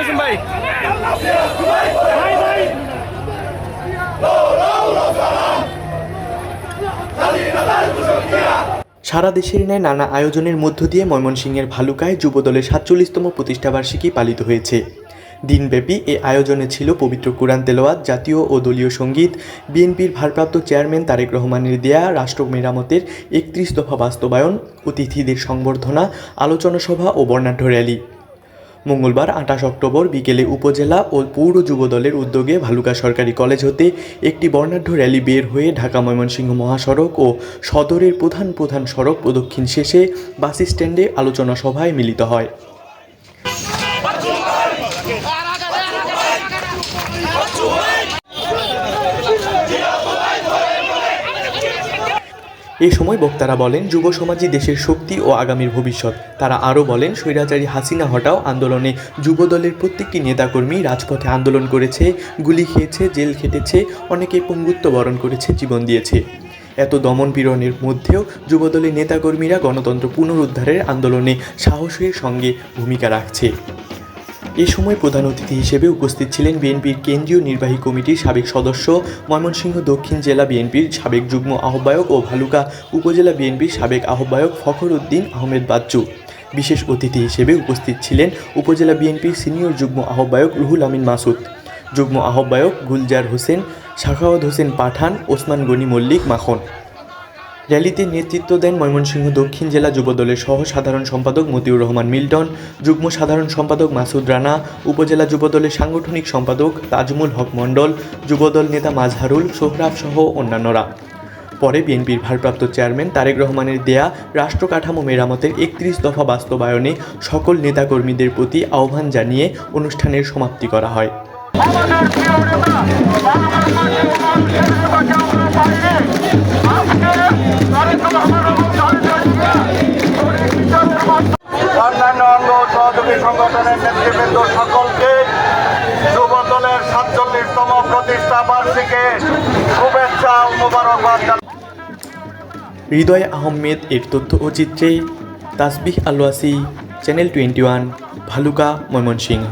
কসুম ভাই। সারা দেশের ন্যায় নানা আয়োজনের মধ্য দিয়ে ময়মনসিংহের ভালুকায় যুবদলের ৪৭তম প্রতিষ্ঠাবার্ষিকী পালিত হয়েছে। দিনব্যাপী এ আয়োজনে ছিল পবিত্র কুরআন তেলাওয়াত, জাতীয় ও দলীয় সঙ্গীত, বিএনপির ভারপ্রাপ্ত চেয়ারম্যান তারেক রহমানের দেয়া রাষ্ট্র মেরামতের ৩১ দফা বাস্তবায়ন, অতিথিদের সংবর্ধনা, আলোচনা সভা ও বর্ণাঢ্য র্যালি। মঙ্গলবার ২৮ অক্টোবর বিকেলে উপজেলা ও পৌর যুবদলের উদ্যোগে ভালুকা সরকারি কলেজ হতে একটি বর্ণাঢ্য র্যালি বের হয়ে ঢাকা ময়মনসিংহ মহাসড়ক ও সদরের প্রধান সড়ক প্রদক্ষিণ শেষে বাস স্ট্যান্ডে আলোচনা সভায় মিলিত হয়। এ সময় বক্তারা বলেন, যুব সমাজই দেশের শক্তি ও আগামীর ভবিষ্যৎ। তারা আরও বলেন, স্বৈরাচারী হাসিনা হটাও আন্দোলনে যুবদলের প্রত্যেকটি নেতাকর্মী রাজপথে আন্দোলন করেছে, গুলি খেয়েছে, জেল খেটেছে, অনেকে পঙ্গুত্ব বরণ করেছে, জীবন দিয়েছে। এত দমন পীড়নের মধ্যেও যুবদলের নেতাকর্মীরা গণতন্ত্র পুনরুদ্ধারের আন্দোলনে সাহসের সঙ্গে ভূমিকা রাখছে। এ সময় প্রধান অতিথি হিসেবে উপস্থিত ছিলেন বিএনপির কেন্দ্রীয় নির্বাহী কমিটির সাবেক সদস্য, ময়মনসিংহ দক্ষিণ জেলা বিএনপির সাবেক যুগ্ম আহ্বায়ক ও ভালুকা উপজেলা বিএনপির সাবেক আহ্বায়ক ফখর উদ্দিন আহমেদ বাচ্চু। বিশেষ অতিথি হিসেবে উপস্থিত ছিলেন উপজেলা বিএনপির সিনিয়র যুগ্ম আহ্বায়ক রুহুল আমিন মাসুদ, যুগ্ম আহ্বায়ক গুলজার হোসেন, সাখাওয়াত হোসেন পাঠান, ওসমান গনি মল্লিক মাখন। র্যালিতে নেতৃত্ব দেন ময়মনসিংহ দক্ষিণ জেলা যুবদলের সহ সাধারণ সম্পাদক মতিউর রহমান মিল্টন, যুগ্ম সাধারণ সম্পাদক মাসুদ রানা, উপজেলা যুবদলের সাংগঠনিক সম্পাদক তাজমুল হক মণ্ডল, যুবদল নেতা মাজহারুল, সোহরাব সহ অন্যান্যরা। পরে বিএনপির ভারপ্রাপ্ত চেয়ারম্যান তারেক রহমানের দেয়া রাষ্ট্র কাঠামো মেরামতের ৩১ দফা বাস্তবায়নে সকল নেতাকর্মীদের প্রতি আহ্বান জানিয়ে অনুষ্ঠানের সমাপ্তি করা হয়। অন্যান্য অঙ্গ সহযোগী সংগঠনের নেতৃবৃন্দ সকলকে যুবদলের ৪৭তম প্রতিষ্ঠা বার্ষিকী শুভেচ্ছা ও মোবারকবাদ। হৃদয় আহমেদ এর তথ্য ও চিত্রে তাসবিহ আলওয়াসি, চ্যানেল 21, ভালুকা, ময়মনসিংহ।